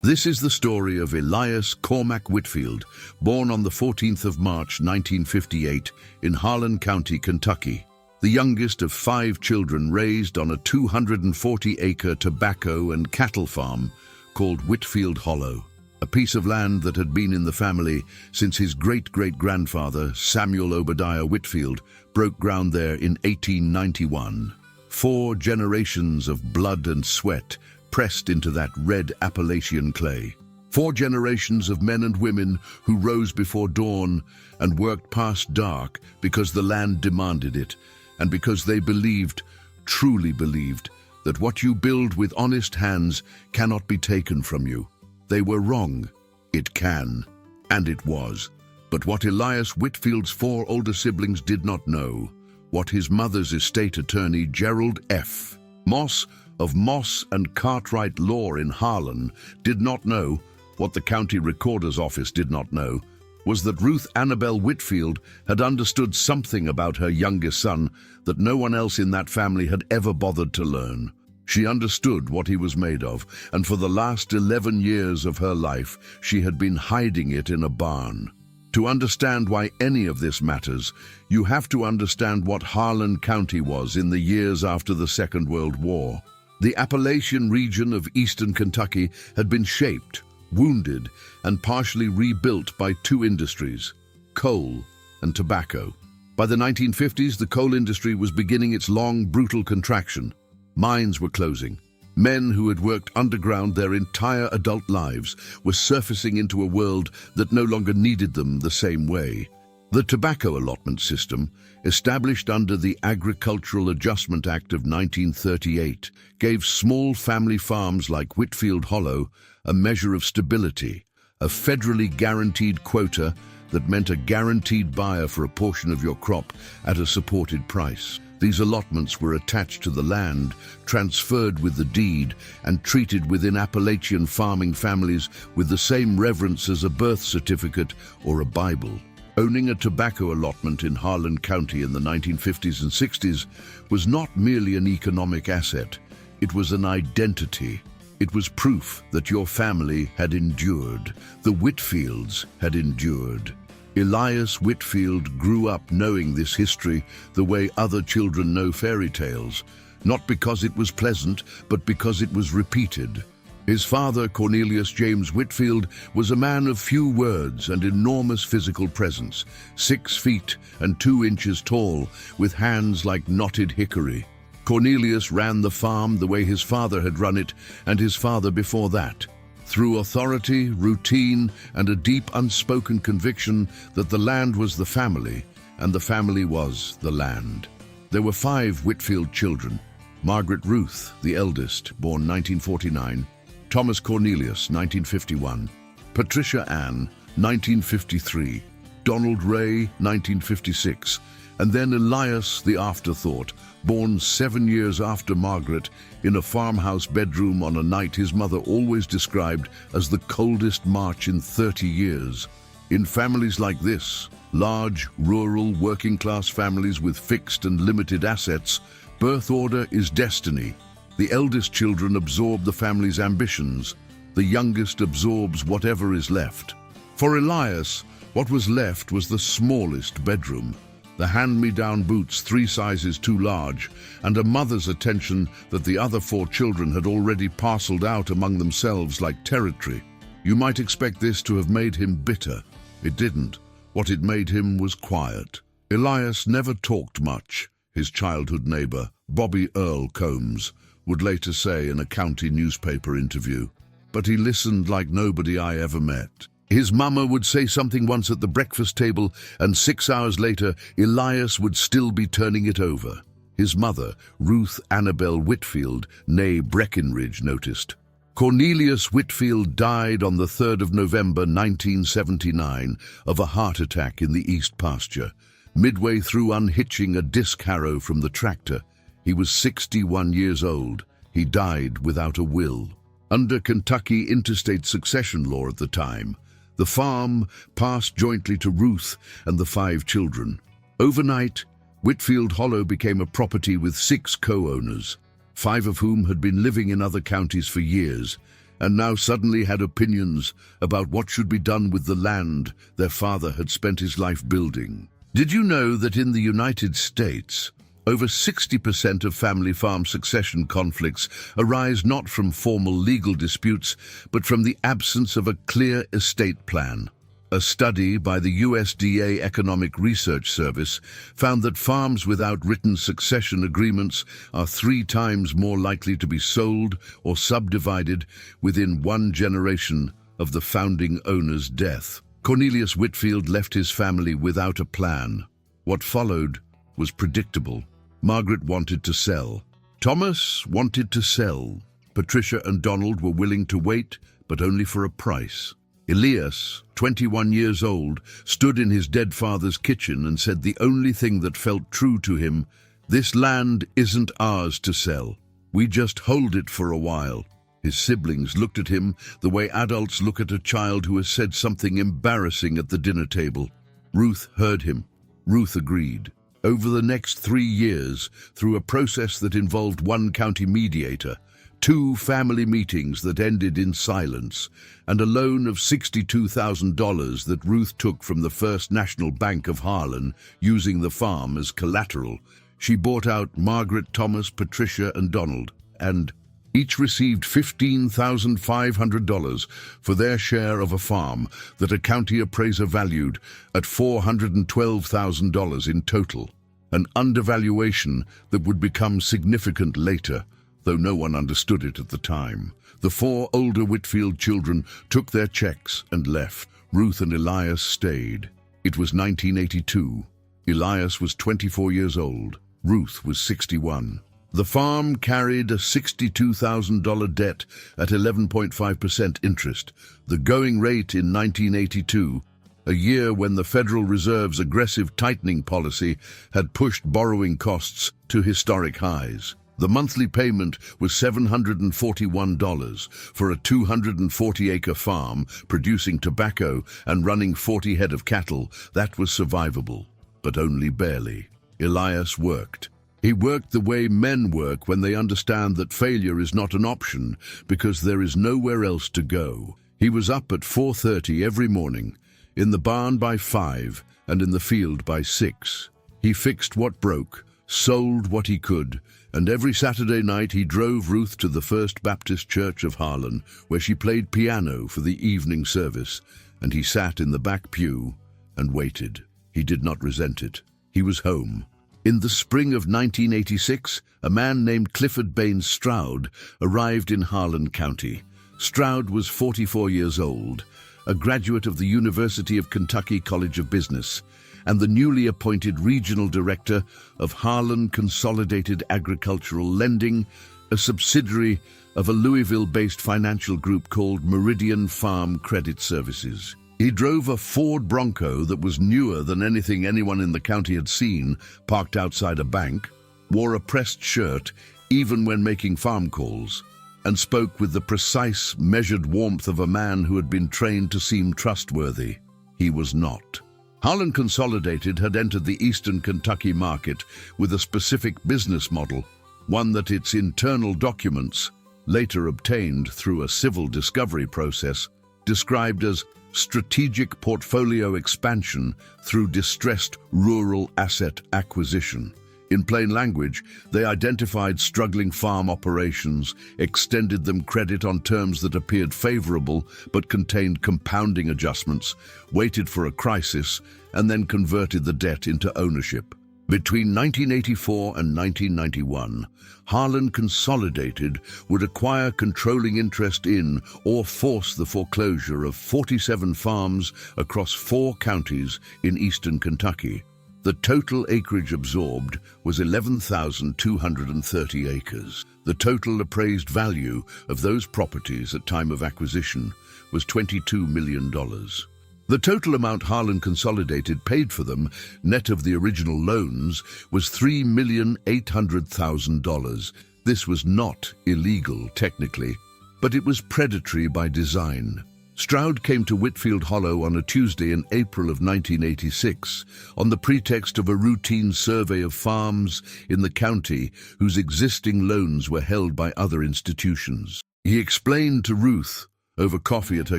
This is the story of Elias Cormac Whitfield, born on the 14th of March 1958 in Harlan County, Kentucky. The youngest of 5 children raised on a 240-acre tobacco and cattle farm called Whitfield Hollow, a piece of land that had been in the family since his great-great-grandfather, Samuel Obadiah Whitfield, broke ground there in 1891. 4 generations of blood and sweat pressed into that red Appalachian clay. 4 generations of men and women who rose before dawn and worked past dark because the land demanded it, and because they believed, truly believed, that what you build with honest hands cannot be taken from you. They were wrong. It can. And it was. But what Elias Whitfield's 4 older siblings did not know, what his mother's estate attorney, Gerald F. Moss of Moss and Cartwright Law in Harlan, did not know, what the county recorder's office did not know, was that Ruth Annabelle Whitfield had understood something about her youngest son that no one else in that family had ever bothered to learn. She understood what he was made of, and for the last 11 years of her life, she had been hiding it in a barn. To understand why any of this matters, you have to understand what Harlan County was in the years after the Second World War. The Appalachian region of eastern Kentucky had been shaped, wounded, and partially rebuilt by 2 industries, coal and tobacco. By the 1950s, the coal industry was beginning its long, brutal contraction. Mines were closing. Men who had worked underground their entire adult lives were surfacing into a world that no longer needed them the same way. The tobacco allotment system, established under the Agricultural Adjustment Act of 1938, gave small family farms like Whitfield Hollow a measure of stability, a federally guaranteed quota that meant a guaranteed buyer for a portion of your crop at a supported price. These allotments were attached to the land, transferred with the deed, and treated within Appalachian farming families with the same reverence as a birth certificate or a Bible. Owning a tobacco allotment in Harlan County in the 1950s and 60s was not merely an economic asset, it was an identity. It was proof that your family had endured, the Whitfields had endured. Elias Whitfield grew up knowing this history the way other children know fairy tales, not because it was pleasant, but because it was repeated. His father, Cornelius James Whitfield, was a man of few words and enormous physical presence, 6 feet and 2 inches tall, with hands like knotted hickory. Cornelius ran the farm the way his father had run it, and his father before that, through authority, routine, and a deep unspoken conviction that the land was the family, and the family was the land. There were 5 Whitfield children: Margaret Ruth, the eldest, born 1949, Thomas Cornelius, 1951, Patricia Ann, 1953, Donald Ray, 1956, and then Elias, the afterthought, born 7 years after Margaret, in a farmhouse bedroom on a night his mother always described as the coldest March in 30 years. In families like this, large, rural, working-class families with fixed and limited assets, birth order is destiny. The eldest children absorb the family's ambitions. The youngest absorbs whatever is left. For Elias, what was left was the smallest bedroom, the hand-me-down boots 3 sizes too large, and a mother's attention that the other 4 children had already parceled out among themselves like territory. You might expect this to have made him bitter. It didn't. What it made him was quiet. Elias never talked much, his childhood neighbor, Bobby Earl Combs, would later say in a county newspaper interview. But he listened like nobody I ever met. His mama would say something once at the breakfast table, and 6 hours later, Elias would still be turning it over. His mother, Ruth Annabelle Whitfield, née Breckinridge, noticed. Cornelius Whitfield died on the 3rd of November 1979 of a heart attack in the East Pasture. Midway through unhitching a disc harrow from the tractor, he was 61 years old. He died without a will. Under Kentucky interstate succession law at the time, the farm passed jointly to Ruth and the 5 children. Overnight, Whitfield Hollow became a property with 6 co-owners, 5 of whom had been living in other counties for years, and now suddenly had opinions about what should be done with the land their father had spent his life building. Did you know that in the United States, over 60% of family farm succession conflicts arise not from formal legal disputes, but from the absence of a clear estate plan? A study by the USDA Economic Research Service found that farms without written succession agreements are 3 times more likely to be sold or subdivided within 1 generation of the founding owner's death. Cornelius Whitfield left his family without a plan. What followed was predictable. Margaret wanted to sell. Thomas wanted to sell. Patricia and Donald were willing to wait, but only for a price. Elias, 21 years old, stood in his dead father's kitchen and said the only thing that felt true to him, "This land isn't ours to sell. We just hold it for a while." His siblings looked at him the way adults look at a child who has said something embarrassing at the dinner table. Ruth heard him. Ruth agreed. Over the next 3 years, through a process that involved 1 county mediator, 2 family meetings that ended in silence, and a loan of $62,000 that Ruth took from the First National Bank of Harlan, using the farm as collateral, she bought out Margaret, Thomas, Patricia, and Donald, and each received $15,500 for their share of a farm that a county appraiser valued at $412,000 in total, an undervaluation that would become significant later, though no one understood it at the time. The 4 older Whitfield children took their checks and left. Ruth and Elias stayed. It was 1982. Elias was 24 years old. Ruth was 61. The farm carried a $62,000 debt at 11.5% interest, the going rate in 1982, a year when the Federal Reserve's aggressive tightening policy had pushed borrowing costs to historic highs. The monthly payment was $741 for a 240-acre farm producing tobacco and running 40 head of cattle. That was survivable, but only barely. Elias worked. He worked the way men work when they understand that failure is not an option because there is nowhere else to go. He was up at 4:30 every morning, in the barn by 5 and in the field by 6. He fixed what broke, sold what he could, and every Saturday night he drove Ruth to the First Baptist Church of Harlan, where she played piano for the evening service, and he sat in the back pew and waited. He did not resent it. He was home. In the spring of 1986, a man named Clifford Baines Stroud arrived in Harlan County. Stroud was 44 years old, a graduate of the University of Kentucky College of Business, and the newly appointed regional director of Harlan Consolidated Agricultural Lending, a subsidiary of a Louisville-based financial group called Meridian Farm Credit Services. He drove a Ford Bronco that was newer than anything anyone in the county had seen, parked outside a bank, wore a pressed shirt even when making farm calls, and spoke with the precise, measured warmth of a man who had been trained to seem trustworthy. He was not. Harlan Consolidated had entered the eastern Kentucky market with a specific business model, one that its internal documents, later obtained through a civil discovery process, described as strategic portfolio expansion through distressed rural asset acquisition. In plain language, they identified struggling farm operations, extended them credit on terms that appeared favorable but contained compounding adjustments, waited for a crisis, and then converted the debt into ownership. Between 1984 and 1991, Harlan Consolidated would acquire controlling interest in or force the foreclosure of 47 farms across 4 counties in eastern Kentucky. The total acreage absorbed was 11,230 acres. The total appraised value of those properties at time of acquisition was $22 million. The total amount Harlan Consolidated paid for them, net of the original loans, was $3,800,000. This was not illegal, technically, but it was predatory by design. Stroud came to Whitfield Hollow on a Tuesday in April of 1986 on the pretext of a routine survey of farms in the county whose existing loans were held by other institutions. He explained to Ruth, over coffee at her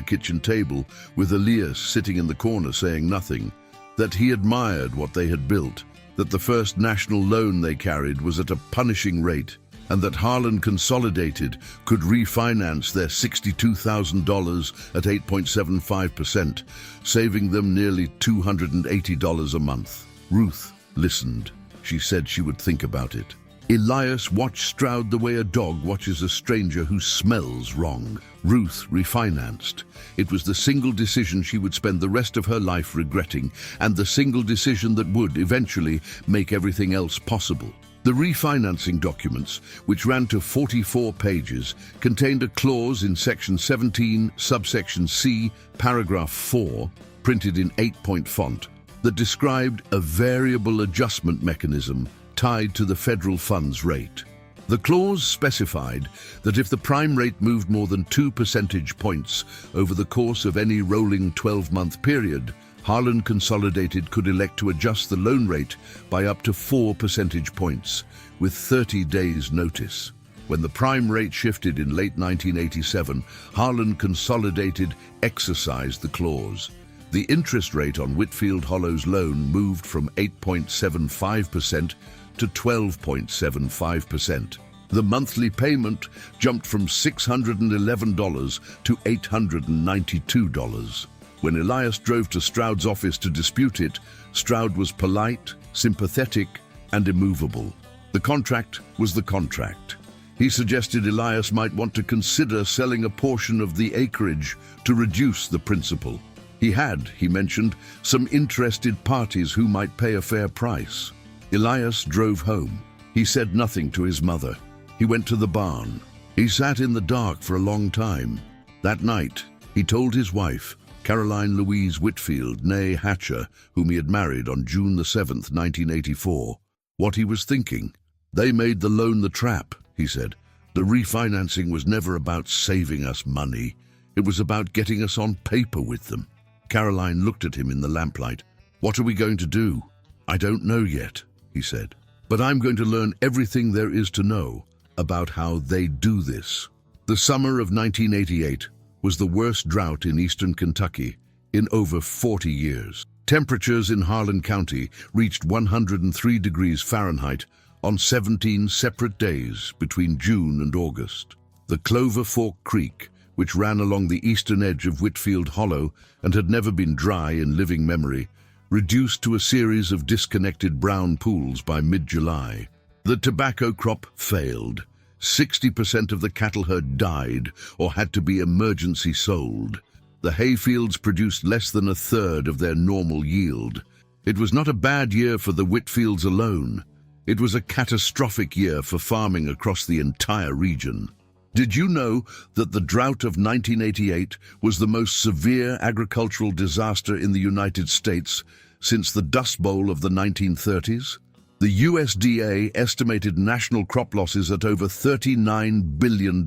kitchen table, with Elias sitting in the corner saying nothing, that he admired what they had built, that the first national loan they carried was at a punishing rate, and that Harlan Consolidated could refinance their $62,000 at 8.75%, saving them nearly $280 a month. Ruth listened. She said she would think about it. Elias watched Stroud the way a dog watches a stranger who smells wrong. Ruth refinanced. It was the single decision she would spend the rest of her life regretting, and the single decision that would eventually make everything else possible. The refinancing documents, which ran to 44 pages, contained a clause in Section 17, subsection C, paragraph 4, printed in 8-point font, that described a variable adjustment mechanism tied to the federal funds rate. The clause specified that if the prime rate moved more than 2 percentage points over the course of any rolling 12-month period, Harlan Consolidated could elect to adjust the loan rate by up to 4 percentage points, with 30 days' notice. When the prime rate shifted in late 1987, Harlan Consolidated exercised the clause. The interest rate on Whitfield Hollow's loan moved from 8.75% to 12.75%. The monthly payment jumped from $611 to $892. When Elias drove to Stroud's office to dispute it, Stroud was polite, sympathetic, and immovable. The contract was the contract. He suggested Elias might want to consider selling a portion of the acreage to reduce the principal. He had, he mentioned, some interested parties who might pay a fair price. Elias drove home. He said nothing to his mother. He went to the barn. He sat in the dark for a long time. That night, he told his wife, Caroline Louise Whitfield, née Hatcher, whom he had married on June the 7th, 1984, what he was thinking. They made the loan the trap, he said. The refinancing was never about saving us money. It was about getting us on paper with them. Caroline looked at him in the lamplight. What are we going to do? I don't know yet, he said. But I'm going to learn everything there is to know about how they do this. The summer of 1988 was the worst drought in eastern Kentucky in over 40 years. Temperatures in Harlan County reached 103 degrees Fahrenheit on 17 separate days between June and August. The Clover Fork Creek, which ran along the eastern edge of Whitfield Hollow and had never been dry in living memory, reduced to a series of disconnected brown pools by mid-July. The tobacco crop failed. 60% of the cattle herd died or had to be emergency sold. The hayfields produced less than a third of their normal yield. It was not a bad year for the Whitfields alone. It was a catastrophic year for farming across the entire region. Did you know that the drought of 1988 was the most severe agricultural disaster in the United States since the Dust Bowl of the 1930s? The USDA estimated national crop losses at over $39 billion.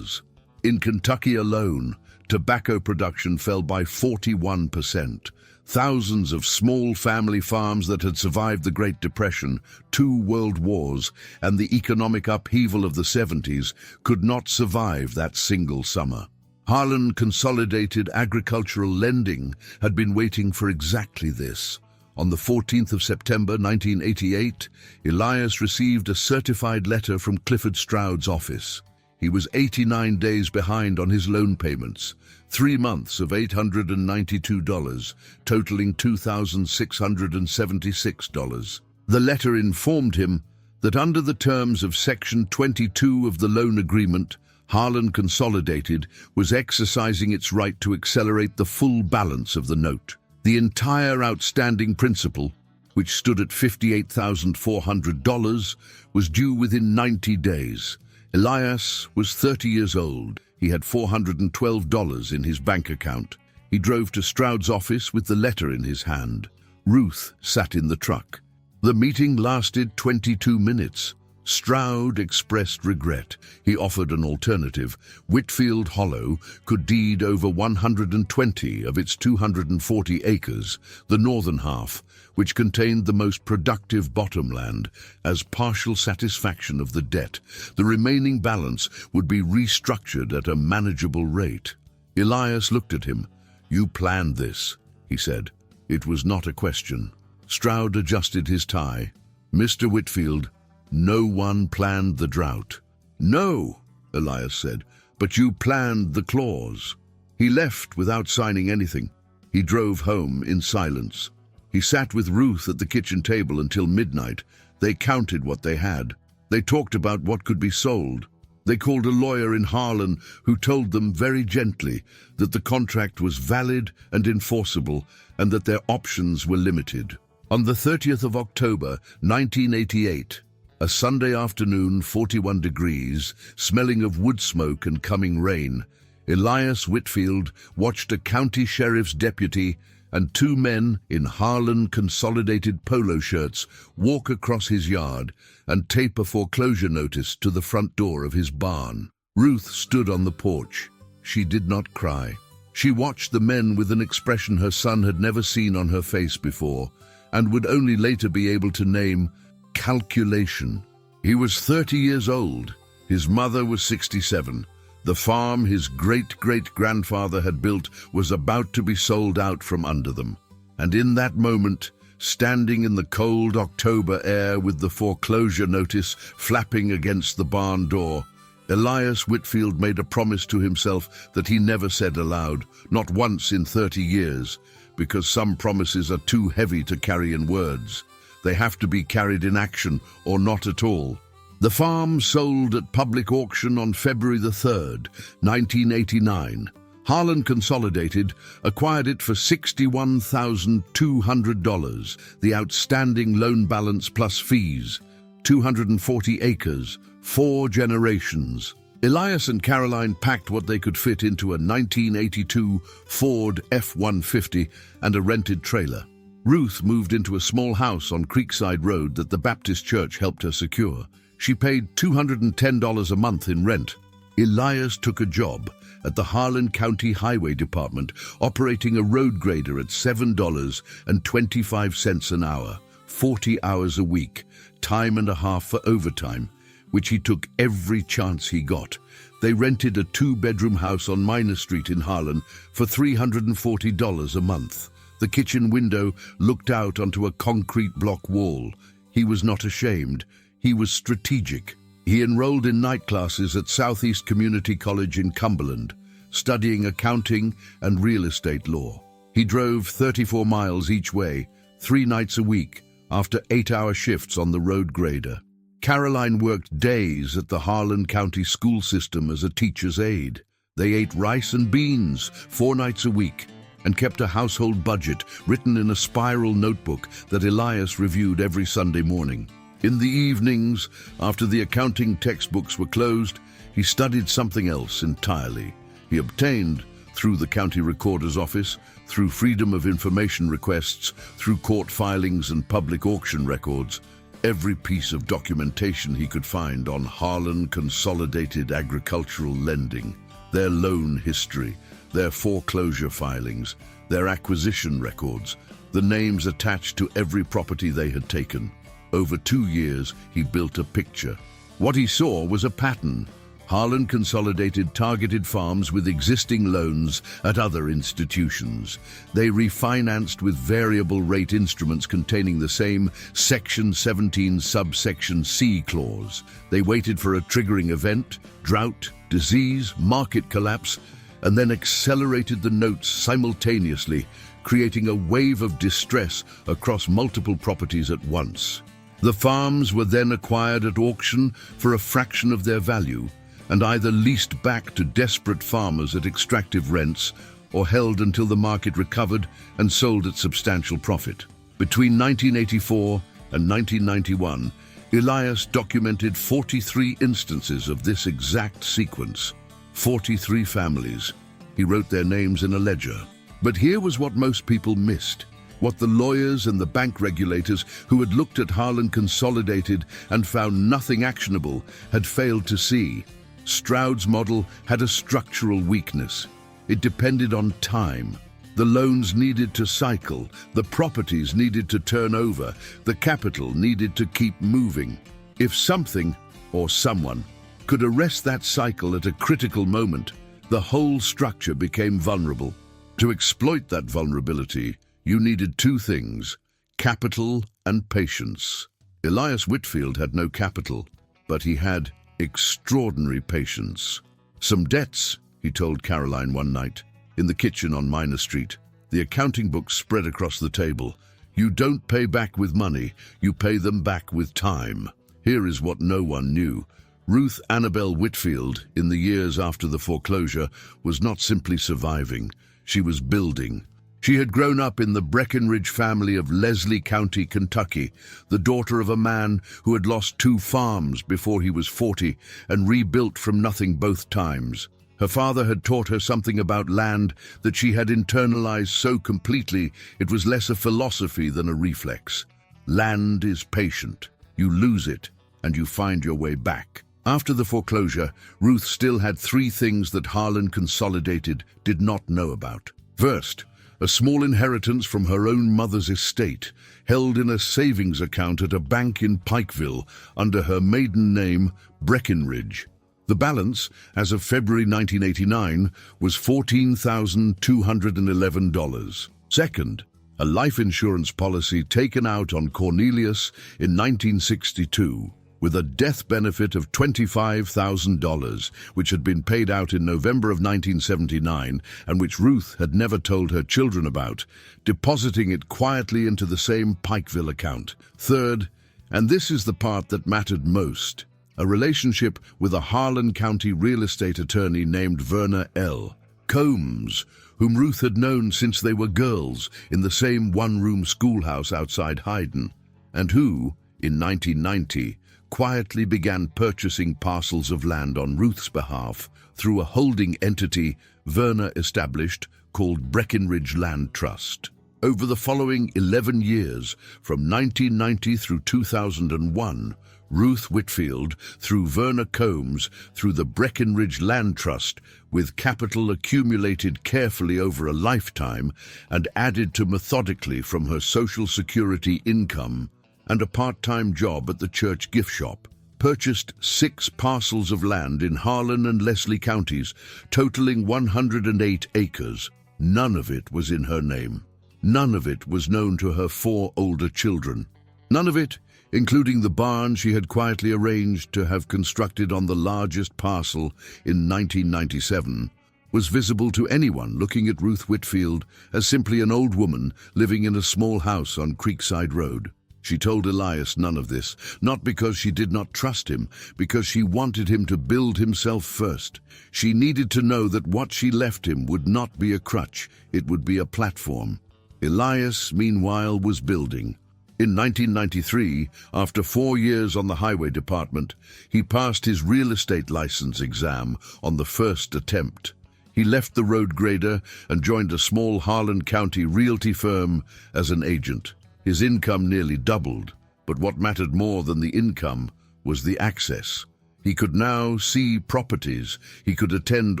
In Kentucky alone, tobacco production fell by 41%. Thousands of small family farms that had survived the Great Depression, 2 world wars, and the economic upheaval of the 70s could not survive that single summer. Harlan Consolidated Agricultural Lending had been waiting for exactly this. On the 14th of September 1988, Elias received a certified letter from Clifford Stroud's office. He was 89 days behind on his loan payments, 3 months of $892, totaling $2,676. The letter informed him that under the terms of Section 22 of the loan agreement, Harlan Consolidated was exercising its right to accelerate the full balance of the note. The entire outstanding principal, which stood at $58,400, was due within 90 days. Elias was 30 years old. He had $412 in his bank account. He drove to Stroud's office with the letter in his hand. Ruth sat in the truck. The meeting lasted 22 minutes. Stroud expressed regret. He offered an alternative. Whitfield Hollow could deed over 120 of its 240 acres, the northern half, which contained the most productive bottomland, as partial satisfaction of the debt. The remaining balance would be restructured at a manageable rate. Elias looked at him. "You planned this," he said. It was not a question. Stroud adjusted his tie. "Mr. Whitfield, no one planned the drought." "No," Elias said, "but you planned the clause." He left without signing anything. He drove home in silence. He sat with Ruth at the kitchen table until midnight. They counted what they had. They talked about what could be sold. They called a lawyer in Harlan who told them very gently that the contract was valid and enforceable and that their options were limited. On the 30th of October, 1988, a Sunday afternoon, 41 degrees, smelling of wood smoke and coming rain, Elias Whitfield watched a county sheriff's deputy and two men in Harlan Consolidated polo shirts walk across his yard and tape a foreclosure notice to the front door of his barn. Ruth stood on the porch. She did not cry. She watched the men with an expression her son had never seen on her face before and would only later be able to name calculation. He was 30 years old. His mother was 67. The farm his great-great-grandfather had built was about to be sold out from under them. And in that moment, standing in the cold October air with the foreclosure notice flapping against the barn door, Elias Whitfield made a promise to himself that he never said aloud, not once in 30 years, because some promises are too heavy to carry in words. They have to be carried in action or not at all. The farm sold at public auction on February the 3rd, 1989. Harlan Consolidated acquired it for $61,200, the outstanding loan balance plus fees, 240 acres, 4 generations. Elias and Caroline packed what they could fit into a 1982 Ford F-150 and a rented trailer. Ruth moved into a small house on Creekside Road that the Baptist Church helped her secure. She paid $210 a month in rent. Elias took a job at the Harlan County Highway Department, operating a road grader at $7.25 an hour, 40 hours a week, time and a half for overtime, which he took every chance he got. They rented a 2-bedroom house on Minor Street in Harlan for $340 a month. The kitchen window looked out onto a concrete block wall. He was not ashamed. He was strategic. He enrolled in night classes at Southeast Community College in Cumberland, studying accounting and real estate law. He drove 34 miles each way, 3 nights a week, after 8-hour shifts on the road grader. Caroline worked days at the Harlan County school system as a teacher's aide. They ate rice and beans 4 nights a week and kept a household budget written in a spiral notebook that Elias reviewed every Sunday morning. In the evenings, after the accounting textbooks were closed, he studied something else entirely. He obtained, through the county recorder's office, through freedom of information requests, through court filings and public auction records, every piece of documentation he could find on Harlan Consolidated Agricultural Lending, their loan history, their foreclosure filings, their acquisition records, the names attached to every property they had taken. Over 2 years, he built a picture. What he saw was a pattern. Harlan Consolidated targeted farms with existing loans at other institutions. They refinanced with variable rate instruments containing the same Section 17 subsection C clause. They waited for a triggering event, drought, disease, market collapse, and then accelerated the notes simultaneously, creating a wave of distress across multiple properties at once. The farms were then acquired at auction for a fraction of their value and either leased back to desperate farmers at extractive rents or held until the market recovered and sold at substantial profit. Between 1984 and 1991, Elias documented 43 instances of this exact sequence. 43 families. He wrote their names in a ledger. But here was what most people missed. What the lawyers and the bank regulators who had looked at Harlan Consolidated and found nothing actionable had failed to see. Stroud's model had a structural weakness. It depended on time. The loans needed to cycle, the properties needed to turn over, the capital needed to keep moving. If something, or someone, could arrest that cycle at a critical moment, the whole structure became vulnerable. To exploit that vulnerability, you needed two things: capital and patience. Elias Whitfield had no capital, but he had extraordinary patience. "Some debts," he told Caroline one night, in the kitchen on Minor Street. The accounting books spread across the table. "You don't pay back with money, you pay them back with time." Here is what no one knew. Ruth Annabel Whitfield, in the years after the foreclosure, was not simply surviving, she was building. She had grown up in the Breckenridge family of Leslie County, Kentucky, the daughter of a man who had lost 2 farms before he was 40 and rebuilt from nothing both times. Her father had taught her something about land that she had internalized so completely it was less a philosophy than a reflex. Land is patient. You lose it, and you find your way back. After the foreclosure, Ruth still had 3 things that Harlan Consolidated did not know about. First, a small inheritance from her own mother's estate, held in a savings account at a bank in Pikeville under her maiden name, Breckenridge. The balance, as of February 1989, was $14,211. Second, a life insurance policy taken out on Cornelius in 1962, with a death benefit of $25,000, which had been paid out in November of 1979 and which Ruth had never told her children about, depositing it quietly into the same Pikeville account. Third, and this is the part that mattered most, a relationship with a Harlan County real estate attorney named Verna L. Combs, whom Ruth had known since they were girls in the same one-room schoolhouse outside Hyden, and who, in 1990, quietly began purchasing parcels of land on Ruth's behalf through a holding entity Verna established called Breckenridge Land Trust. Over the following 11 years, from 1990 through 2001, Ruth Whitfield, through Verna Combs, through the Breckenridge Land Trust, with capital accumulated carefully over a lifetime and added to methodically from her Social Security income and a part-time job at the church gift shop, purchased 6 parcels of land in Harlan and Leslie counties, totaling 108 acres. None of it was in her name. None of it was known to her 4 older children. None of it, including the barn she had quietly arranged to have constructed on the largest parcel in 1997, was visible to anyone looking at Ruth Whitfield as simply an old woman living in a small house on Creekside Road. She told Elias none of this, not because she did not trust him, because she wanted him to build himself first. She needed to know that what she left him would not be a crutch, it would be a platform. Elias, meanwhile, was building. In 1993, after 4 years on the highway department, he passed his real estate license exam on the first attempt. He left the road grader and joined a small Harlan County realty firm as an agent. His income nearly doubled, but what mattered more than the income was the access. He could now see properties, he could attend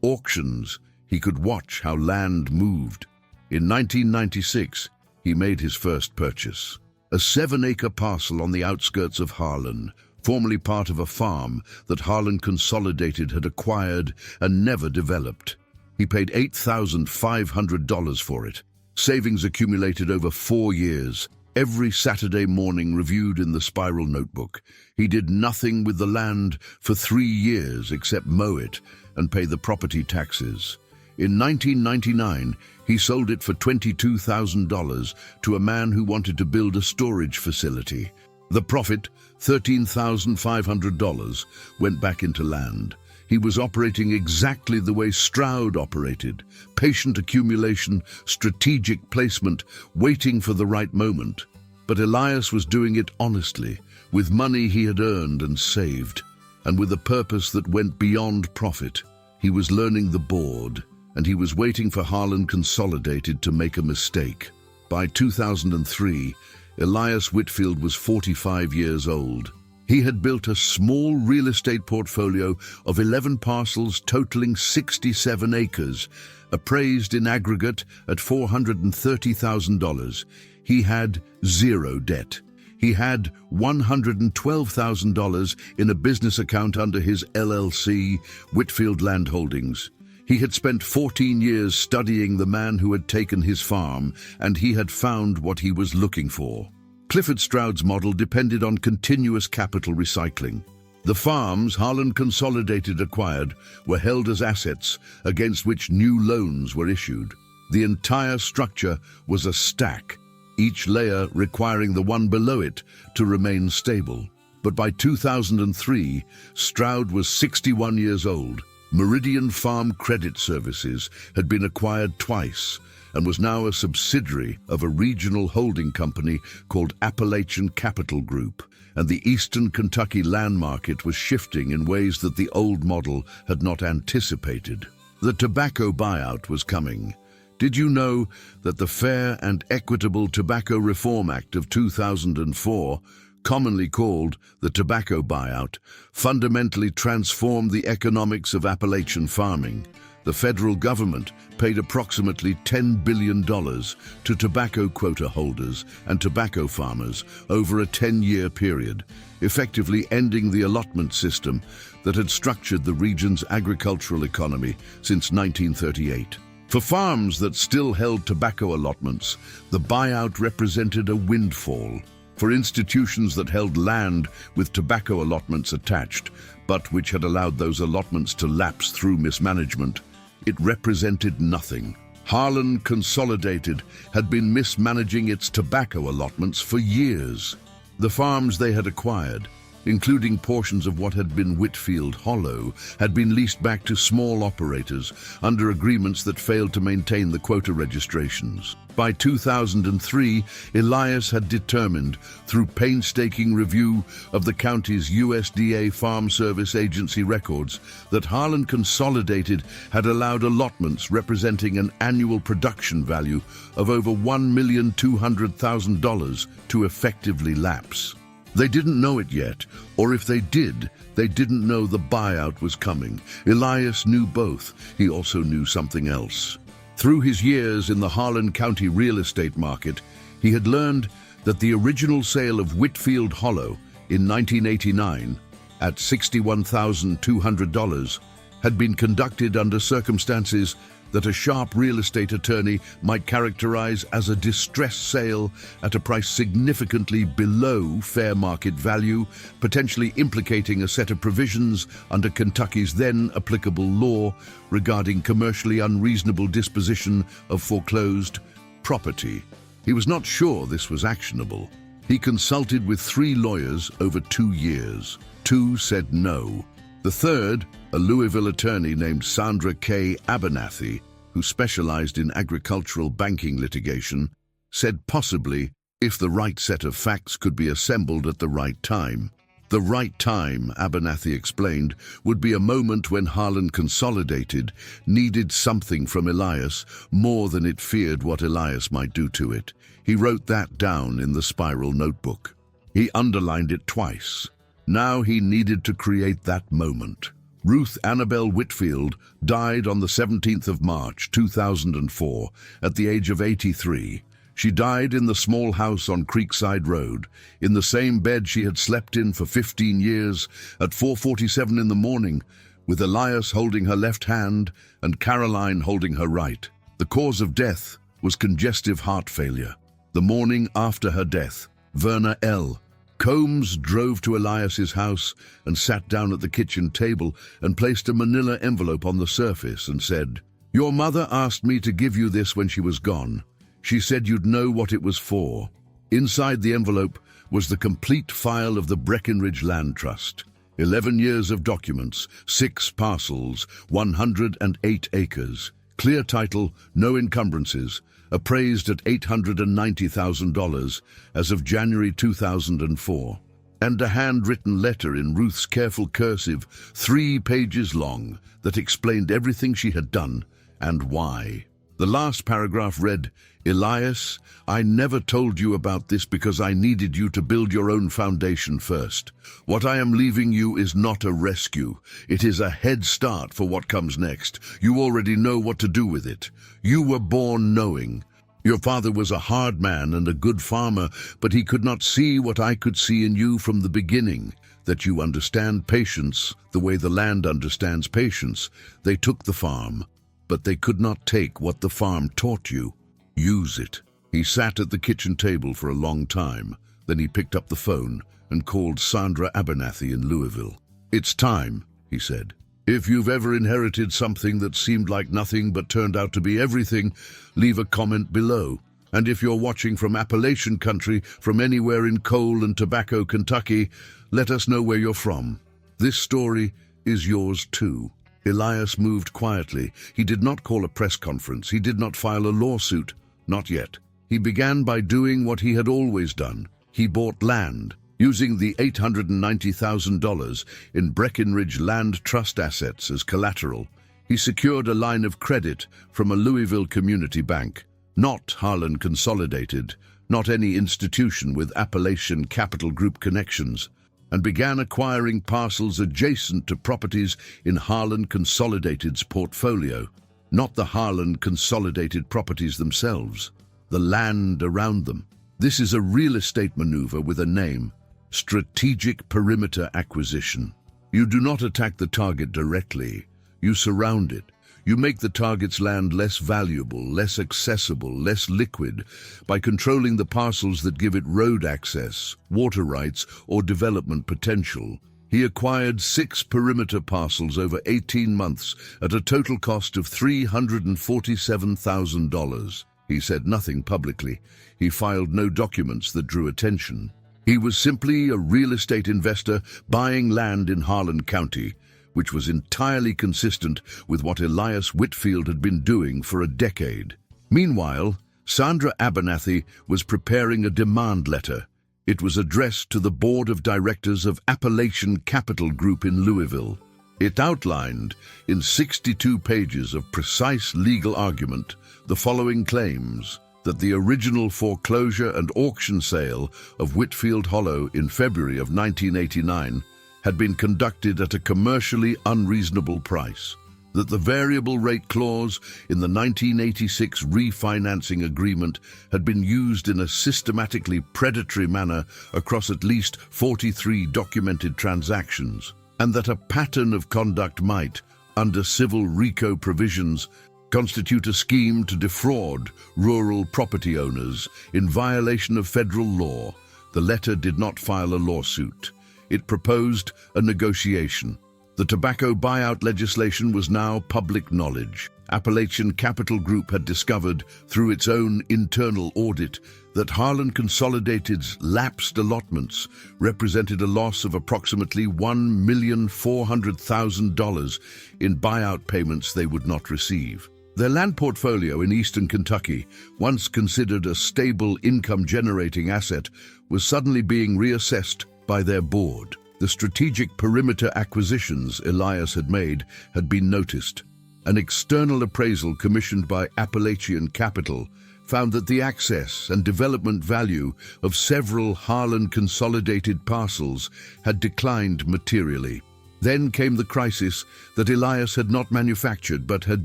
auctions, he could watch how land moved. In 1996, he made his first purchase. A 7-acre parcel on the outskirts of Harlan, formerly part of a farm that Harlan Consolidated had acquired and never developed. He paid $8,500 for it. Savings accumulated over 4 years. Every Saturday morning reviewed in the spiral notebook. He did nothing with the land for 3 years except mow it and pay the property taxes. In 1999, he sold it for $22,000 to a man who wanted to build a storage facility. The profit, $13,500, went back into land. He was operating exactly the way Stroud operated: patient accumulation, strategic placement, waiting for the right moment. But Elias was doing it honestly, with money he had earned and saved, and with a purpose that went beyond profit. He was learning the board, and he was waiting for Harlan Consolidated to make a mistake. By 2003, Elias Whitfield was 45 years old. He had built a small real estate portfolio of 11 parcels totaling 67 acres, appraised in aggregate at $430,000. He had zero debt. He had $112,000 in a business account under his LLC, Whitfield Land Holdings. He had spent 14 years studying the man who had taken his farm, and he had found what he was looking for. Clifford Stroud's model depended on continuous capital recycling. The farms Harlan Consolidated acquired were held as assets against which new loans were issued. The entire structure was a stack, each layer requiring the one below it to remain stable. But by 2003, Stroud was 61 years old. Meridian Farm Credit Services had been acquired twice and was now a subsidiary of a regional holding company called Appalachian Capital Group, and the Eastern Kentucky land market was shifting in ways that the old model had not anticipated. The tobacco buyout was coming. Did you know that the Fair and Equitable Tobacco Reform Act of 2004, commonly called the tobacco buyout, fundamentally transformed the economics of Appalachian farming? The federal government paid approximately $10 billion to tobacco quota holders and tobacco farmers over a 10-year period, effectively ending the allotment system that had structured the region's agricultural economy since 1938. For farms that still held tobacco allotments, the buyout represented a windfall. For institutions that held land with tobacco allotments attached, but which had allowed those allotments to lapse through mismanagement, it represented nothing. Harlan Consolidated had been mismanaging its tobacco allotments for years. The farms they had acquired, including portions of what had been Whitfield Hollow, had been leased back to small operators under agreements that failed to maintain the quota registrations. By 2003, Elias had determined, through painstaking review of the county's USDA Farm Service Agency records, that Harlan Consolidated had allowed allotments representing an annual production value of over $1,200,000 to effectively lapse. They didn't know it yet, or if they did, they didn't know the buyout was coming. Elias knew both. He also knew something else. Through his years in the Harlan County real estate market, he had learned that the original sale of Whitfield Hollow in 1989 at $61,200 had been conducted under circumstances that a sharp real estate attorney might characterize as a distressed sale at a price significantly below fair market value, potentially implicating a set of provisions under Kentucky's then applicable law regarding commercially unreasonable disposition of foreclosed property. He was not sure this was actionable. He consulted with 3 lawyers over 2 years. 2 said no. The third, a Louisville attorney named Sandra K. Abernathy, who specialized in agricultural banking litigation, said possibly if the right set of facts could be assembled at the right time. The right time, Abernathy explained, would be a moment when Harlan Consolidated needed something from Elias more than it feared what Elias might do to it. He wrote that down in the spiral notebook. He underlined it twice. Now he needed to create that moment. Ruth Annabelle Whitfield died on the 17th of March, 2004, at the age of 83. She died in the small house on Creekside Road, in the same bed she had slept in for 15 years, at 4:47 in the morning, with Elias holding her left hand and Caroline holding her right. The cause of death was congestive heart failure. The morning after her death, Verna L. Combs drove to Elias's house and sat down at the kitchen table and placed a manila envelope on the surface and said, "Your mother asked me to give you this when she was gone. She said you'd know what it was for." Inside the envelope was the complete file of the Breckenridge Land Trust. 11 years of documents, 6 parcels, 108 acres. Clear title, no encumbrances, appraised at $890,000 as of January 2004. And a handwritten letter in Ruth's careful cursive, 3 pages long, that explained everything she had done and why. The last paragraph read, "Elias, I never told you about this because I needed you to build your own foundation first. What I am leaving you is not a rescue. It is a head start for what comes next. You already know what to do with it. You were born knowing. Your father was a hard man and a good farmer, but he could not see what I could see in you from the beginning, that you understand patience the way the land understands patience. They took the farm, but they could not take what the farm taught you. Use it." He sat at the kitchen table for a long time. Then he picked up the phone and called Sandra Abernathy in Louisville. "It's time," he said. "If you've ever inherited something that seemed like nothing but turned out to be everything, leave a comment below. And if you're watching from Appalachian country, from anywhere in coal and tobacco Kentucky, let us know where you're from. This story is yours too." Elias moved quietly. He did not call a press conference. He did not file a lawsuit. Not yet. He began by doing what he had always done. He bought land, using the $890,000 in Breckenridge Land Trust assets as collateral. He secured a line of credit from a Louisville community bank, not Harlan Consolidated, not any institution with Appalachian Capital Group connections, and began acquiring parcels adjacent to properties in Harlan Consolidated's portfolio, not the Harlan Consolidated properties themselves, the land around them. This is a real estate maneuver with a name: strategic perimeter acquisition. You do not attack the target directly. You surround it. You make the target's land less valuable, less accessible, less liquid by controlling the parcels that give it road access, water rights, or development potential. He acquired 6 perimeter parcels over 18 months at a total cost of $347,000. He said nothing publicly. He filed no documents that drew attention. He was simply a real estate investor buying land in Harlan County, which was entirely consistent with what Elias Whitfield had been doing for a decade. Meanwhile, Sandra Abernathy was preparing a demand letter. It was addressed to the board of directors of Appalachian Capital Group in Louisville. It outlined, in 62 pages of precise legal argument, the following claims: that the original foreclosure and auction sale of Whitfield Hollow in February of 1989 had been conducted at a commercially unreasonable price, that the variable rate clause in the 1986 refinancing agreement had been used in a systematically predatory manner across at least 43 documented transactions, and that a pattern of conduct might, under civil RICO provisions, constitute a scheme to defraud rural property owners in violation of federal law. The letter did not file a lawsuit. It proposed a negotiation. The tobacco buyout legislation was now public knowledge. Appalachian Capital Group had discovered, through its own internal audit, that Harlan Consolidated's lapsed allotments represented a loss of approximately $1,400,000 in buyout payments they would not receive. Their land portfolio in eastern Kentucky, once considered a stable income-generating asset, was suddenly being reassessed by their board. The strategic perimeter acquisitions Elias had made had been noticed. An external appraisal commissioned by Appalachian Capital found that the access and development value of several Harlan Consolidated parcels had declined materially. Then came the crisis that Elias had not manufactured but had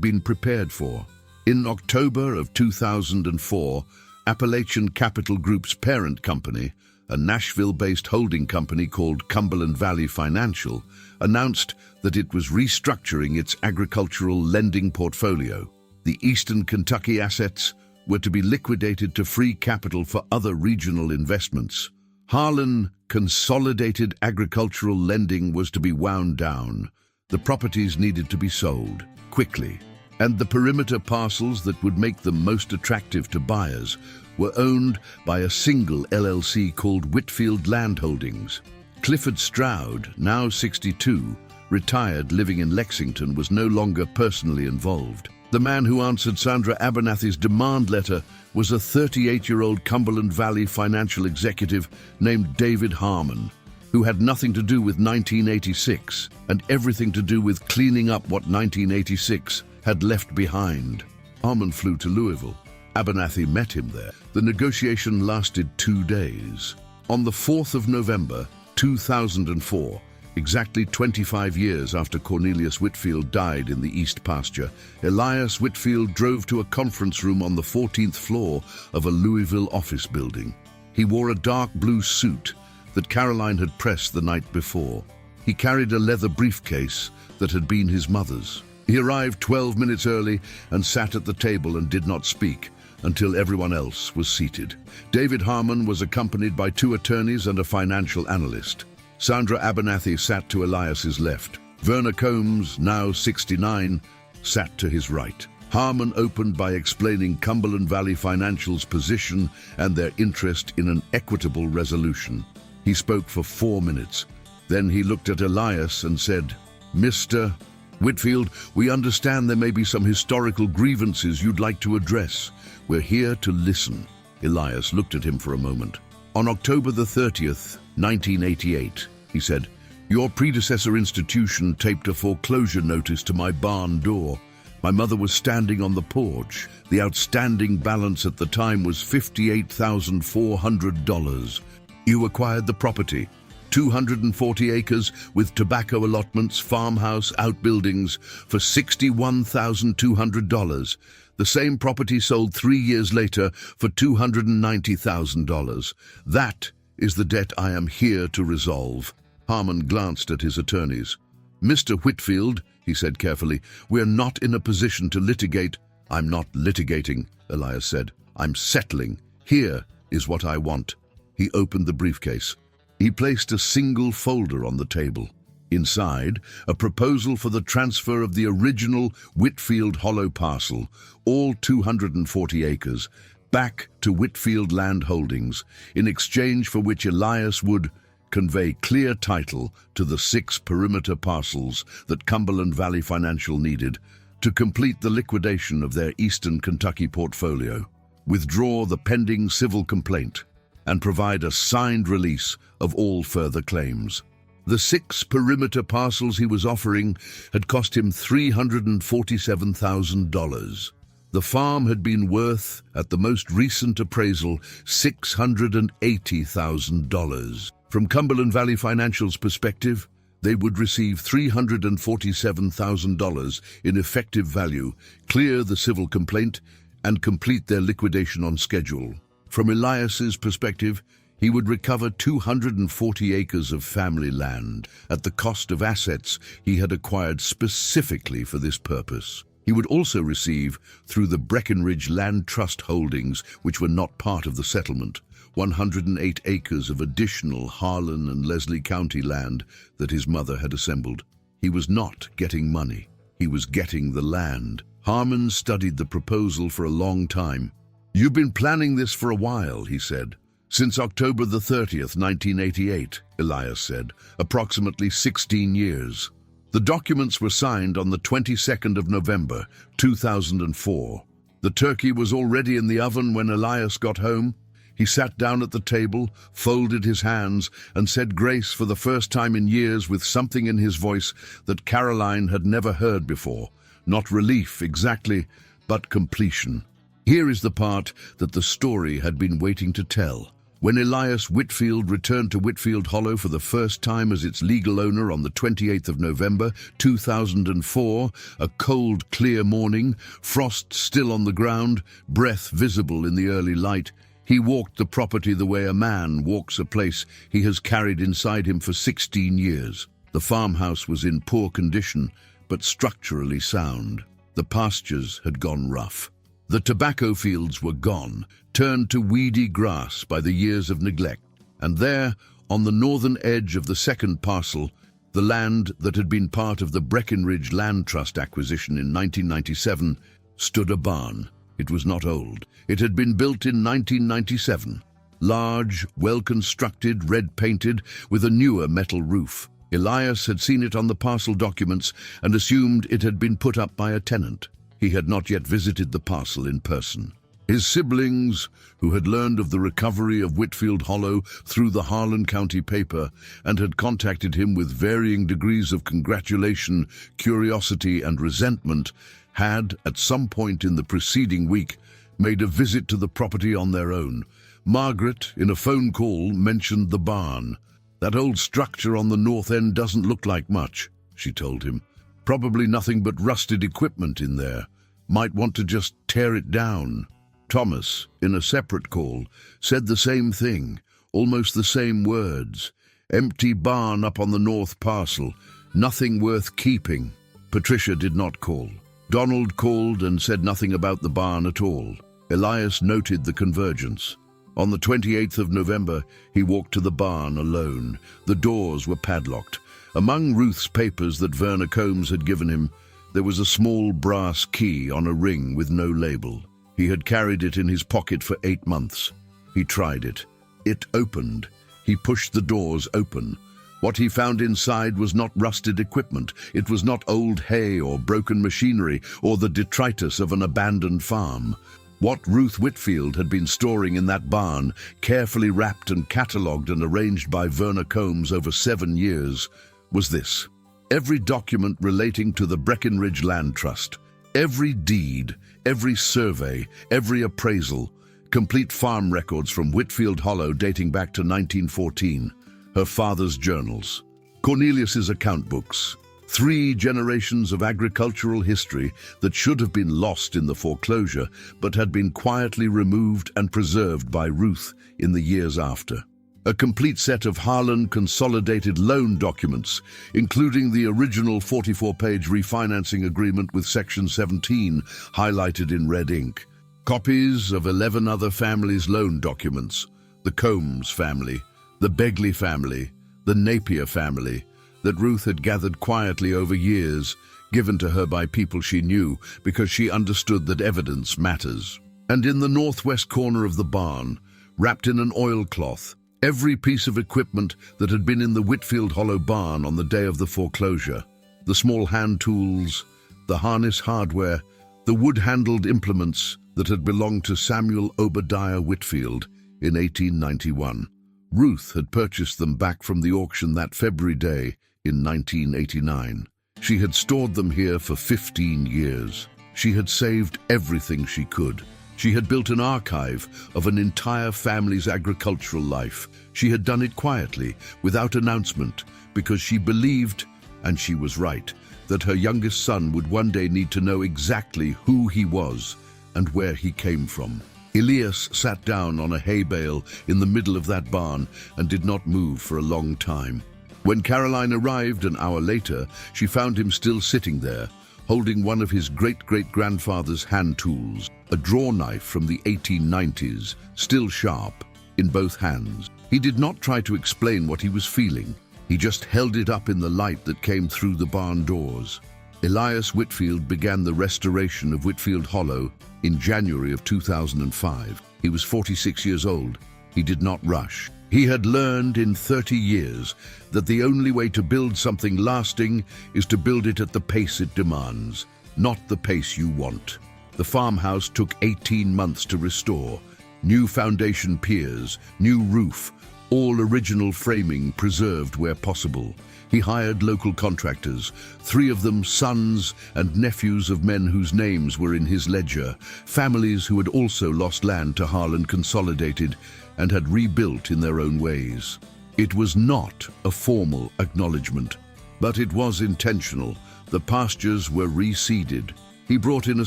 been prepared for. In October of 2004, Appalachian Capital Group's parent company, a Nashville-based holding company called Cumberland Valley Financial, announced that it was restructuring its agricultural lending portfolio. The eastern Kentucky assets were to be liquidated to free capital for other regional investments. Harlan Consolidated agricultural lending was to be wound down. The properties needed to be sold quickly, and the perimeter parcels that would make them most attractive to buyers were owned by a single LLC called Whitfield Land Holdings. Clifford Stroud, now 62, retired, living in Lexington, was no longer personally involved. The man who answered Sandra Abernathy's demand letter was a 38-year-old Cumberland Valley financial executive named David Harmon, who had nothing to do with 1986 and everything to do with cleaning up what 1986 had left behind. Harmon flew to Louisville. Abernathy met him there. The negotiation lasted 2 days. On the 4th of November, 2004, exactly 25 years after Cornelius Whitfield died in the East Pasture, Elias Whitfield drove to a conference room on the 14th floor of a Louisville office building. He wore a dark blue suit that Caroline had pressed the night before. He carried a leather briefcase that had been his mother's. He arrived 12 minutes early and sat at the table and did not speak until everyone else was seated. David Harmon was accompanied by 2 attorneys and a financial analyst. Sandra Abernathy sat to Elias's left. Verna Combs, now 69, sat to his right. Harmon opened by explaining Cumberland Valley Financial's position and their interest in an equitable resolution. He spoke for 4 minutes. Then he looked at Elias and said, "Mr. Whitfield, we understand there may be some historical grievances you'd like to address. We're here to listen." Elias looked at him for a moment. "On October the 30th, 1988, he said, your predecessor institution taped a foreclosure notice to my barn door. My mother was standing on the porch. The outstanding balance at the time was $58,400. You acquired the property, 240 acres with tobacco allotments, farmhouse, outbuildings, for $61,200. The same property sold 3 years later for $290,000. That is the debt I am here to resolve." Harmon glanced at his attorneys. "Mr. Whitfield," he said carefully, "we're not in a position to litigate." "I'm not litigating," Elias said. "I'm settling. Here is what I want." He opened the briefcase. He placed a single folder on the table. Inside, a proposal for the transfer of the original Whitfield Hollow parcel, all 240 acres, back to Whitfield Land Holdings, in exchange for which Elias would convey clear title to the 6 perimeter parcels that Cumberland Valley Financial needed to complete the liquidation of their Eastern Kentucky portfolio, withdraw the pending civil complaint, and provide a signed release of all further claims. The 6 perimeter parcels he was offering had cost him $347,000. The farm had been worth, at the most recent appraisal, $680,000. From Cumberland Valley Financial's perspective, they would receive $347,000 in effective value, clear the civil complaint, and complete their liquidation on schedule. From Elias's perspective, he would recover 240 acres of family land at the cost of assets he had acquired specifically for this purpose. He would also receive, through the Breckenridge Land Trust holdings, which were not part of the settlement, 108 acres of additional Harlan and Leslie County land that his mother had assembled. He was not getting money. He was getting the land. Harmon studied the proposal for a long time. "You've been planning this for a while," he said. "Since October the 30th, 1988, Elias said, approximately 16 years. The documents were signed on the 22nd of November, 2004. The turkey was already in the oven when Elias got home. He sat down at the table, folded his hands, and said grace for the first time in years with something in his voice that Caroline had never heard before. Not relief exactly, but completion. Here is the part that the story had been waiting to tell. When Elias Whitfield returned to Whitfield Hollow for the first time as its legal owner on the 28th of November, 2004, a cold, clear morning, frost still on the ground, breath visible in the early light, he walked the property the way a man walks a place he has carried inside him for 16 years. The farmhouse was in poor condition, but structurally sound. The pastures had gone rough. The tobacco fields were gone, turned to weedy grass by the years of neglect. And there, on the northern edge of the second parcel, the land that had been part of the Breckenridge Land Trust acquisition in 1997, stood a barn. It was not old. It had been built in 1997. Large, well-constructed, red-painted, with a newer metal roof. Elias had seen it on the parcel documents and assumed it had been put up by a tenant. He had not yet visited the parcel in person. His siblings, who had learned of the recovery of Whitfield Hollow through the Harlan County paper and had contacted him with varying degrees of congratulation, curiosity, and resentment, had, at some point in the preceding week, made a visit to the property on their own. Margaret, in a phone call, mentioned the barn. "That old structure on the north end doesn't look like much," she told him. "Probably nothing but rusted equipment in there. Might want to just tear it down." Thomas, in a separate call, said the same thing, almost the same words. "Empty barn up on the north parcel. Nothing worth keeping." Patricia did not call. Donald called and said nothing about the barn at all. Elias noted the convergence. On the 28th of November, he walked to the barn alone. The doors were padlocked. Among Ruth's papers that Verna Combs had given him, there was a small brass key on a ring with no label. He had carried it in his pocket for 8 months. He tried it. It opened. He pushed the doors open. What he found inside was not rusted equipment. It was not old hay or broken machinery or the detritus of an abandoned farm. What Ruth Whitfield had been storing in that barn, carefully wrapped and catalogued and arranged by Verna Combs over 7 years, was this: every document relating to the Breckenridge Land Trust, every deed, every survey, every appraisal, complete farm records from Whitfield Hollow dating back to 1914, her father's journals, Cornelius's account books, 3 generations of agricultural history that should have been lost in the foreclosure but had been quietly removed and preserved by Ruth in the years after. A complete set of Harlan consolidated loan documents, including the original 44-page refinancing agreement with Section 17, highlighted in red ink. Copies of 11 other families' loan documents: the Combs family, the Begley family, the Napier family, that Ruth had gathered quietly over years, given to her by people she knew because she understood that evidence matters. And in the northwest corner of the barn, wrapped in an oilcloth, every piece of equipment that had been in the Whitfield Hollow barn on the day of the foreclosure: the small hand tools, the harness hardware, the wood-handled implements that had belonged to Samuel Obadiah Whitfield in 1891. Ruth had purchased them back from the auction that February day in 1989. She had stored them here for 15 years. She had saved everything she could. She had built an archive of an entire family's agricultural life. She had done it quietly, without announcement, because she believed, and she was right, that her youngest son would one day need to know exactly who he was and where he came from. Elias sat down on a hay bale in the middle of that barn and did not move for a long time. When Caroline arrived an hour later, she found him still sitting there, holding one of his great-great-grandfather's hand tools, a draw knife from the 1890s, still sharp, in both hands. He did not try to explain what he was feeling. He just held it up in the light that came through the barn doors. Elias Whitfield began the restoration of Whitfield Hollow in January of 2005. He was 46 years old. He did not rush. He had learned in 30 years that the only way to build something lasting is to build it at the pace it demands, not the pace you want. The farmhouse took 18 months to restore. New foundation piers, new roof, all original framing preserved where possible. He hired local contractors, 3 of them sons and nephews of men whose names were in his ledger, families who had also lost land to Harlan Consolidated and had rebuilt in their own ways. It was not a formal acknowledgement, but it was intentional. The pastures were reseeded. He brought in a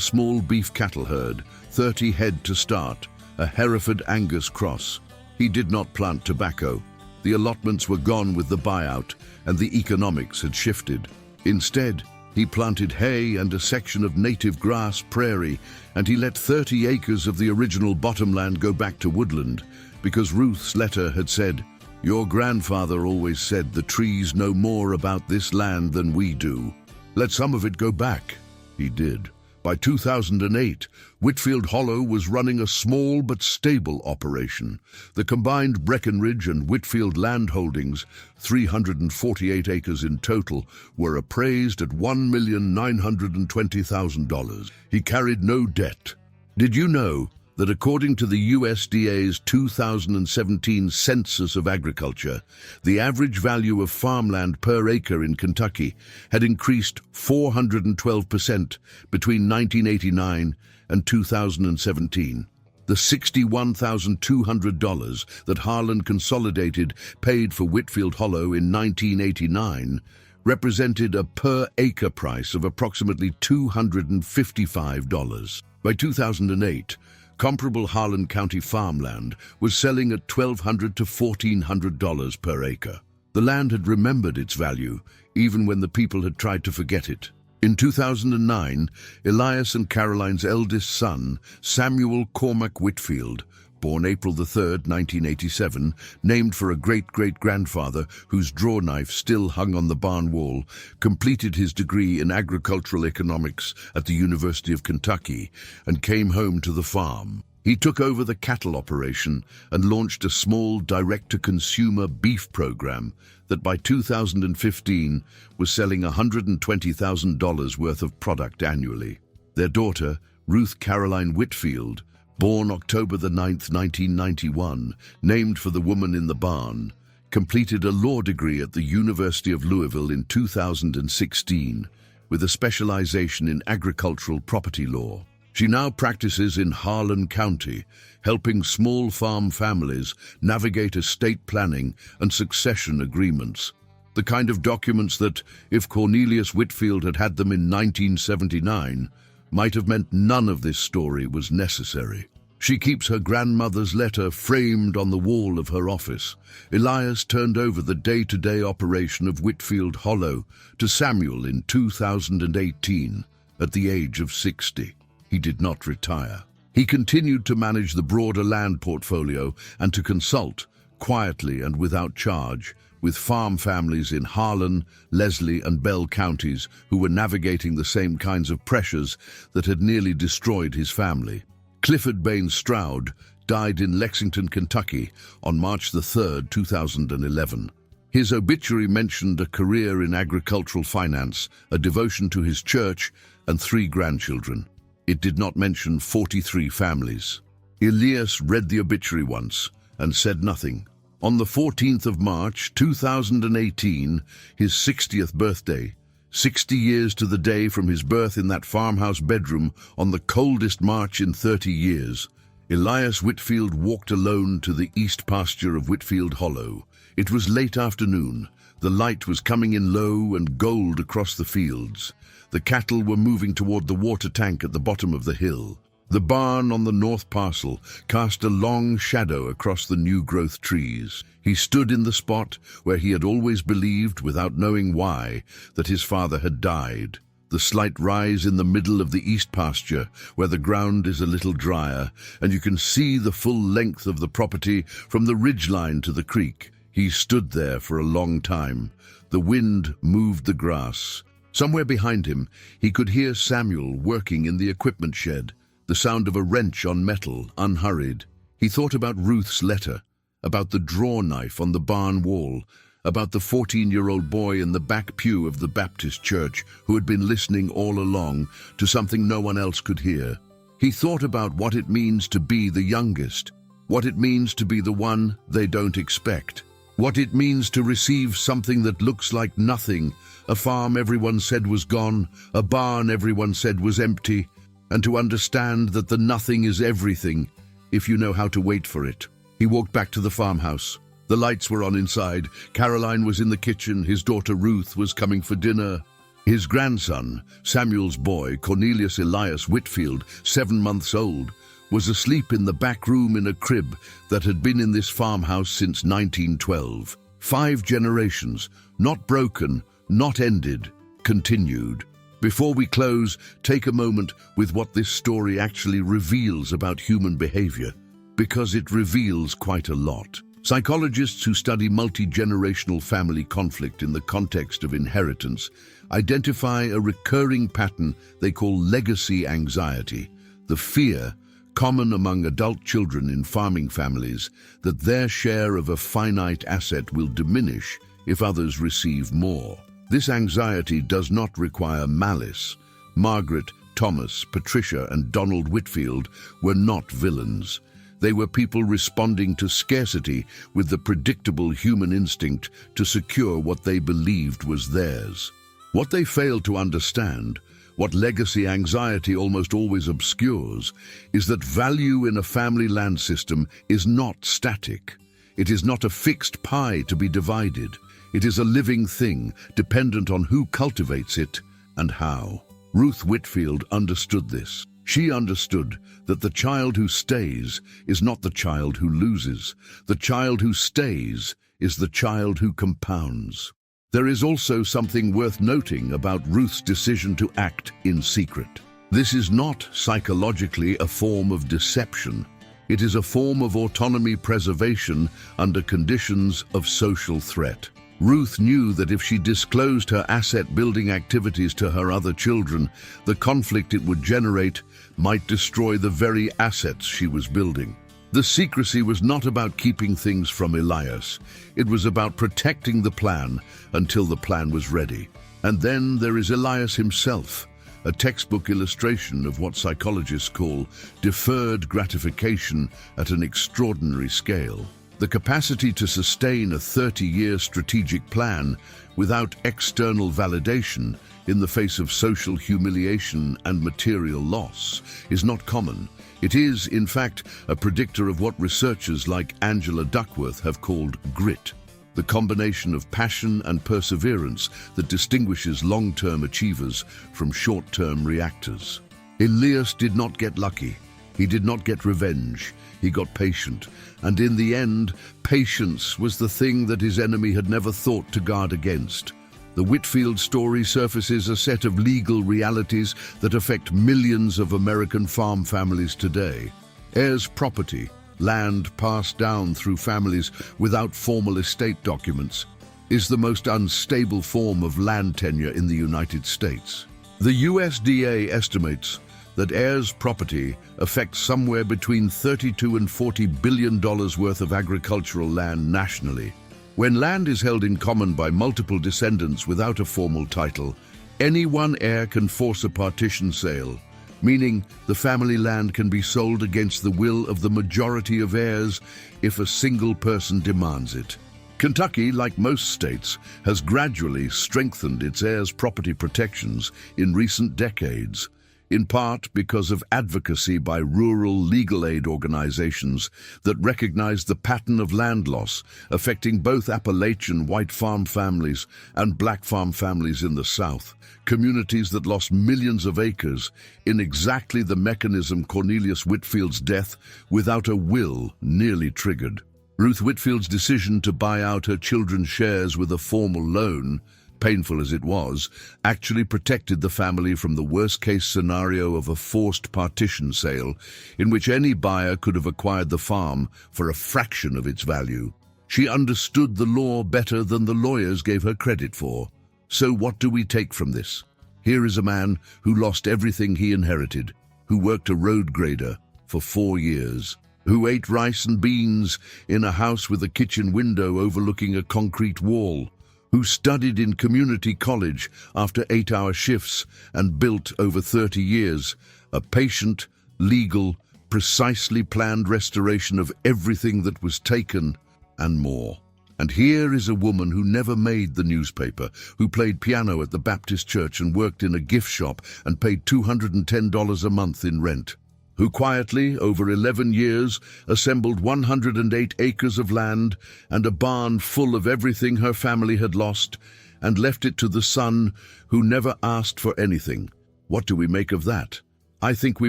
small beef cattle herd, 30 head to start, a Hereford Angus cross. He did not plant tobacco. The allotments were gone with the buyout, and the economics had shifted. Instead, he planted hay and a section of native grass prairie, and he let 30 acres of the original bottomland go back to woodland, because Ruth's letter had said, "Your grandfather always said the trees know more about this land than we do. Let some of it go back." He did. By 2008, Whitfield Hollow was running a small but stable operation. The combined Breckenridge and Whitfield land holdings, 348 acres in total, were appraised at $1,920,000. He carried no debt. Did you know that according to the USDA's 2017 Census of Agriculture, the average value of farmland per acre in Kentucky had increased 412% between 1989 and 2017. The $61,200 that Harlan Consolidated paid for Whitfield Hollow in 1989 represented a per-acre price of approximately $255. By 2008, comparable Harlan County farmland was selling at $1,200 to $1,400 per acre. The land had remembered its value, even when the people had tried to forget it. In 2009, Elias and Caroline's eldest son, Samuel Cormac Whitfield, born April 3, 1987, named for a great-great-grandfather whose draw knife still hung on the barn wall, completed his degree in agricultural economics at the University of Kentucky and came home to the farm. He took over the cattle operation and launched a small direct-to-consumer beef program that by 2015 was selling $120,000 worth of product annually. Their daughter, Ruth Caroline Whitfield, born October 9, 1991, named for the woman in the barn, completed a law degree at the University of Louisville in 2016 with a specialization in agricultural property law. She now practices in Harlan County, helping small farm families navigate estate planning and succession agreements. The kind of documents that, if Cornelius Whitfield had had them in 1979, might have meant none of this story was necessary. She keeps her grandmother's letter framed on the wall of her office. Elias turned over the day-to-day operation of Whitfield Hollow to Samuel in 2018, at the age of 60. He did not retire. He continued to manage the broader land portfolio and to consult, quietly and without charge, with farm families in Harlan, Leslie, and Bell counties who were navigating the same kinds of pressures that had nearly destroyed his family. Clifford Bain Stroud died in Lexington, Kentucky on March 3, 2011. His obituary mentioned a career in agricultural finance, a devotion to his church, and 3 grandchildren. It did not mention 43 families. Elias read the obituary once and said nothing. On the 14th of March, 2018, his 60th birthday, 60 years to the day from his birth in that farmhouse bedroom on the coldest March in 30 years, Elias Whitfield walked alone to the east pasture of Whitfield Hollow. It was late afternoon. The light was coming in low and gold across the fields. The cattle were moving toward the water tank at the bottom of the hill. The barn on the north parcel cast a long shadow across the new-growth trees. He stood in the spot where he had always believed, without knowing why, that his father had died. The slight rise in the middle of the east pasture, where the ground is a little drier, and you can see the full length of the property from the ridgeline to the creek. He stood there for a long time. The wind moved the grass. Somewhere behind him, he could hear Samuel working in the equipment shed, the sound of a wrench on metal, unhurried. He thought about Ruth's letter, about the draw knife on the barn wall, about the 14-year-old boy in the back pew of the Baptist church who had been listening all along to something no one else could hear. He thought about what it means to be the youngest, what it means to be the one they don't expect, what it means to receive something that looks like nothing, a farm everyone said was gone, a barn everyone said was empty, and to understand that the nothing is everything if you know how to wait for it. He walked back to the farmhouse. The lights were on inside. Caroline was in the kitchen. His daughter Ruth was coming for dinner. His grandson, Samuel's boy, Cornelius Elias Whitfield, 7 months old, was asleep in the back room in a crib that had been in this farmhouse since 1912. 5 generations, not broken, not ended, continued. Before we close, take a moment with what this story actually reveals about human behavior, because it reveals quite a lot. Psychologists who study multi-generational family conflict in the context of inheritance identify a recurring pattern they call legacy anxiety, the fear, common among adult children in farming families, that their share of a finite asset will diminish if others receive more. This anxiety does not require malice. Margaret Thomas, Patricia, and Donald Whitfield were not villains. They were people responding to scarcity with the predictable human instinct to secure what they believed was theirs. What they failed to understand, what legacy anxiety almost always obscures, is that value in a family land system is not static. It is not a fixed pie to be divided. It is a living thing, dependent on who cultivates it and how. Ruth Whitfield understood this. She understood that the child who stays is not the child who loses. The child who stays is the child who compounds. There is also something worth noting about Ruth's decision to act in secret. This is not psychologically a form of deception. It is a form of autonomy preservation under conditions of social threat. Ruth knew that if she disclosed her asset-building activities to her other children, the conflict it would generate might destroy the very assets she was building. The secrecy was not about keeping things from Elias. It was about protecting the plan until the plan was ready. And then there is Elias himself, a textbook illustration of what psychologists call deferred gratification at an extraordinary scale. The capacity to sustain a 30-year strategic plan without external validation in the face of social humiliation and material loss is not common. It is, in fact, a predictor of what researchers like Angela Duckworth have called grit, the combination of passion and perseverance that distinguishes long-term achievers from short-term reactors. Elias did not get lucky. He did not get revenge. He got patient. And in the end, patience was the thing that his enemy had never thought to guard against. The Whitfield story surfaces a set of legal realities that affect millions of American farm families today. Heirs' property, land passed down through families without formal estate documents, is the most unstable form of land tenure in the United States. The USDA estimates that heirs' property affects somewhere between $32 and $40 billion worth of agricultural land nationally. When land is held in common by multiple descendants without a formal title, any one heir can force a partition sale, meaning the family land can be sold against the will of the majority of heirs if a single person demands it. Kentucky, like most states, has gradually strengthened its heirs' property protections in recent decades, in part because of advocacy by rural legal aid organizations that recognize the pattern of land loss affecting both Appalachian white farm families and black farm families in the South, communities that lost millions of acres in exactly the mechanism Cornelius Whitfield's death without a will nearly triggered. Ruth Whitfield's decision to buy out her children's shares with a formal loan, painful as it was, actually protected the family from the worst-case scenario of a forced partition sale in which any buyer could have acquired the farm for a fraction of its value. She understood the law better than the lawyers gave her credit for. So what do we take from this? Here is a man who lost everything he inherited, who worked a road grader for 4 years, who ate rice and beans in a house with a kitchen window overlooking a concrete wall, who studied in community college after 8-hour shifts and built over 30 years a patient, legal, precisely planned restoration of everything that was taken and more. And here is a woman who never made the newspaper, who played piano at the Baptist church and worked in a gift shop and paid $210 a month in rent, who quietly, over 11 years, assembled 108 acres of land and a barn full of everything her family had lost, and left it to the son who never asked for anything. What do we make of that? I think we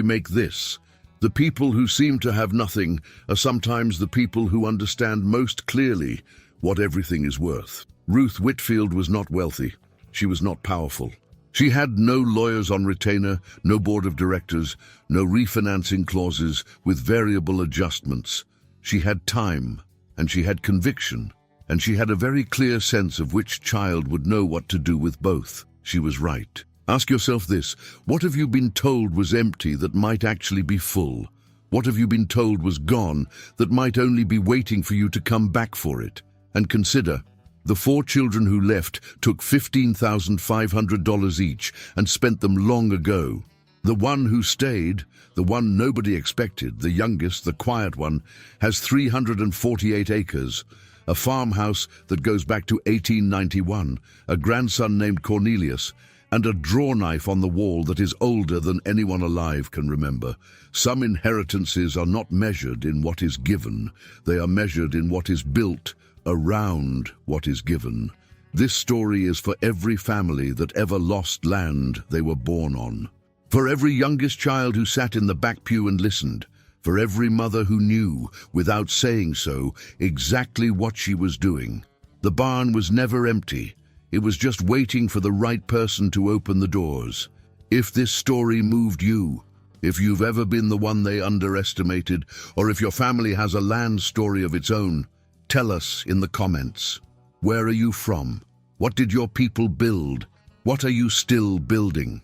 make this. The people who seem to have nothing are sometimes the people who understand most clearly what everything is worth. Ruth Whitfield was not wealthy. She was not powerful. She had no lawyers on retainer, no board of directors, no refinancing clauses with variable adjustments. She had time, and she had conviction, and she had a very clear sense of which child would know what to do with both. She was right. Ask yourself this: what have you been told was empty that might actually be full? What have you been told was gone that might only be waiting for you to come back for it? And consider, the 4 children who left took $15,500 each and spent them long ago. The one who stayed, the one nobody expected, the youngest, the quiet one, has 348 acres, a farmhouse that goes back to 1891, a grandson named Cornelius, and a draw knife on the wall that is older than anyone alive can remember. Some inheritances are not measured in what is given, they are measured in what is built around what is given. This story is for every family that ever lost land they were born on. For every youngest child who sat in the back pew and listened. For every mother who knew, without saying so, exactly what she was doing. The barn was never empty. It was just waiting for the right person to open the doors. If this story moved you, if you've ever been the one they underestimated, or if your family has a land story of its own, tell us in the comments. Where are you from? What did your people build? What are you still building?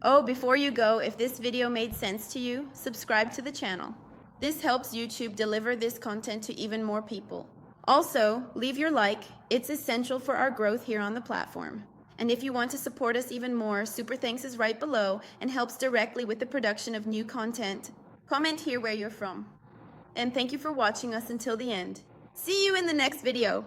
Oh, before you go, if this video made sense to you, subscribe to the channel. This helps YouTube deliver this content to even more people. Also, leave your like. It's essential for our growth here on the platform. And if you want to support us even more, Super Thanks is right below and helps directly with the production of new content. Comment here where you're from. And thank you for watching us until the end. See you in the next video.